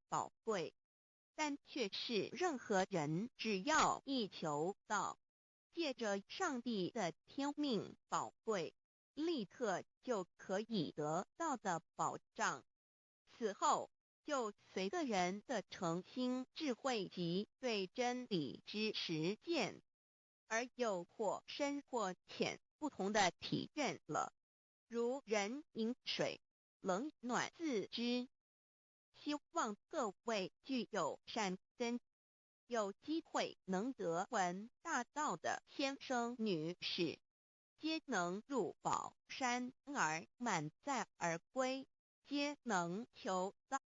宝贵，但却是任何人只要一求到，借着上帝的天命宝贵，立刻就可以得到的保障。此后就随个人的诚心、智慧及对真理之实践，而有或深或浅不同的体认了。如人饮水，冷暖自知。希望各位具有善根，有机会能得闻大道的先生女士，皆能入宝山而满载而归，皆能求到